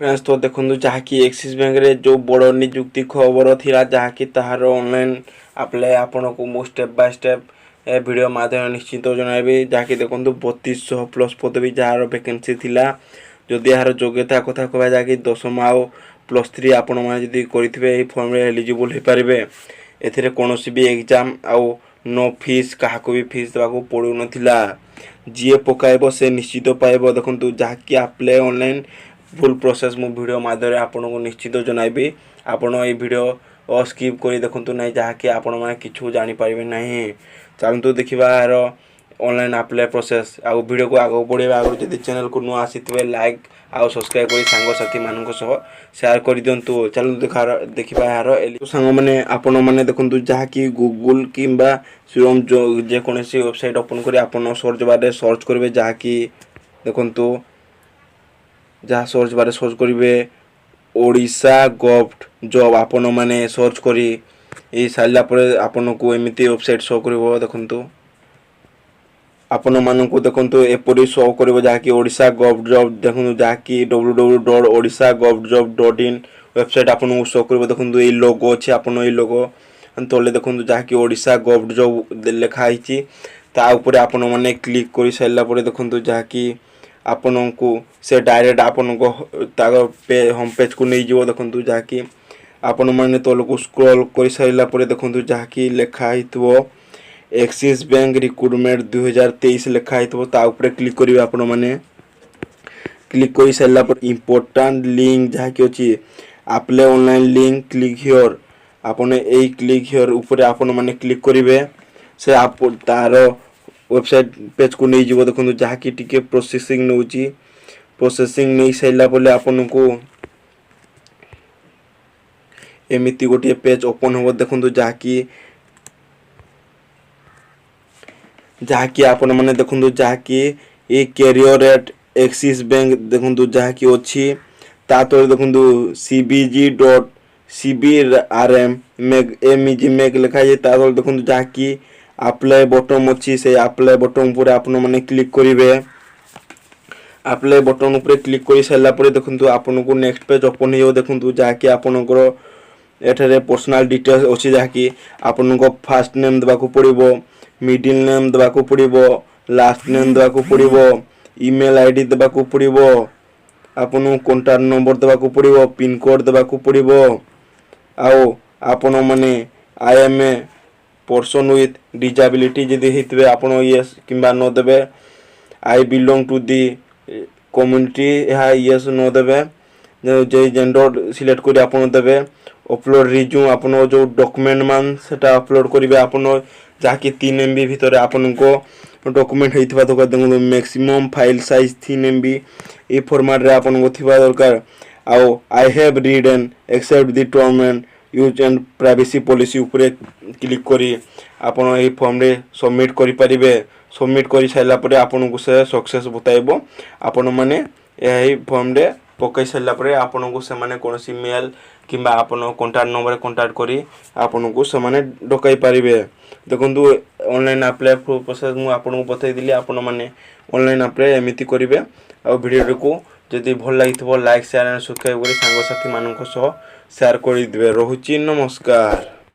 Friends तो देखो जहाँकि एक्सिस बैंक रे जो बड़ निजुक्ति खबर थिला जहाँकि ताहार ऑनलाइन अप्लाई आपन को मु स्टेप बाय स्टेप वीडियो माध्यम निश्चित जनाबी जहाँकि देखो 3200 प्लस पदवी जार वैकेंसी थिला जदि यार योग्यता कथा कहबा जहाँकि 10मा आउ +3 आपण माने जदि करिथिबे एही फॉर्म रे एलिजिबल हे पारिबे एथिरे कोनोसी भी एग्जाम आउ नो फीस काहाको भी फीस देबाको पड़ू नथिला जीए पकाइबो से निश्चित पाइबो देखंतु जहाँकि अप्लाई ऑनलाइन फुल प्रोसेस मु वीडियो माध्यम आपन को निश्चित जनाइबी आपण ए वीडियो स्किप करी देखंतु नै जहाँकि आपण माने किछु जानि पारिबे नाही चालंतु देखिबा यार ऑनलाइन अप्लाई प्रोसेस आ वीडियो को आगो बढ़ेबा आगो जदि चैनल को नुआ आसीतबे लाइक आ सब्सक्राइब करी सांग साथी मानन सह शेयर करि दियंतु चलंतु देखिबा यार सांग माने आपण माने देखंतु जहाँकि गूगल किंबा सिरम जे कोनसी वेबसाइट ओपन करी आपण सर्च बारे सर्च करबे जहाँकि देखंतु जहाँ सर्च बारे सर्च करेंगे ओडिशा गवर्नमेंट जॉब आपण माने सर्च करी ए साइला पर आपण को एमिति वेबसाइट शो करबो देखंतु आपण मानन को देखंतु एपरि शो करबो जहाँकि ओडिशा गवर्नमेंट जॉब देखंतु जहाँकि www.odisha.gov.in वेबसाइट आपण को शो करबो देखंतु ए लोगो अछि आपण ए लोगो तले देखंतु जहाँकि ओडिशा गवर्नमेंट जॉब लिखा आइछि ता ऊपर आपण माने क्लिक करि साइला पर देखंतु जहाँकि आपन को से डायरेक्ट आपन को पे होम पेज को नहीं जीवो देखंतु जहाँकि आपन माने तल को स्क्रॉल कर साइला पर देखंतु जहाँकि लिखा हितबो एक्सिस बैंक रिक्रूटमेंट 2023 लिखा हितबो ता ऊपर क्लिक करिवे आपन माने क्लिक कर साइला पर इंपोर्टेंट लिंक जहाँकि अछि apply online link click here आपन ए क्लिक हियर ऊपर आपन माने क्लिक करिवे से आप तार वेबसाइट पेज को नहीं जीवो देखो जहाँकि टिके प्रोसेसिंग नउची प्रोसेसिंग नहीं सैला बोले आपन को एमिति गोटे पेज ओपन हो देखो जहाँकि आपन माने देखो जहाँकि ए कैरियर एट एक्सिस बैंक देखो जहाँकि अच्छी ता तो देखो cbg.cbrm मेग लिखा है ता तो देखो जहाँकि अप्लाई बटन अच्छी से अप्लाई बटन पर आपन माने क्लिक करिवे अप्लाई बटन ऊपर क्लिक कर सारा पर देखंतु आपन को नेक्स्ट पेज ओपन हो देखंतु जहाँकि आपनकर एठारे पर्सनल डिटेल्स अच्छी जहाँकि आपन को फास्ट नेम देबा को पड़िबो मिडिल नेम देबा को पड़िबो लास्ट नेम देबा को पड़िबो ईमेल आईडी देबा को पड़िबो आपन कांटेक्ट नंबर देबा को पड़िबो पिन कोड देबा को पड़िबो आउ आपन माने I am a person with disability जदि हेतबे आपण यस किंबा न देबे I belong to the community या यस न देबे जे जेंडर सिलेक्ट करी आपण देबे अपलोड रिज्यूम आपण जो डॉक्यूमेंट मान सेटा अपलोड करिवे आपण जाकी 3 एमबी भीतर आपण को डॉक्यूमेंट हेतिबा दरकार मैक्सिमम फाइल साइज 3 एमबी ए फॉर्मेट रे आपण को थिबा दरकार आउ I have read and accept the term and use and privacy policy ऊपर क्लिक करी आपण ए फॉर्म रे सबमिट करि परिबे सबमिट करि साइला परे आपण को से सक्सेस बताइबो आपण माने एही फॉर्म रे पकई साइला परे आपण को से माने कोनसी मेल किंबा आपण कांटेक्ट नंबर कांटेक्ट करी आपण को से माने डकाई परिबे देखंतु ऑनलाइन अप्लाई प्रोसेस मु आपण को बतै दिली आपण माने ऑनलाइन अप्लाई एमिति करिवे आ वीडियो को जदि भल लागिथबो लाइक शेयर एंड सब्सक्राइब करी सांग साथी मानन को सह शेयर करि दिबे रहुची नमस्कार।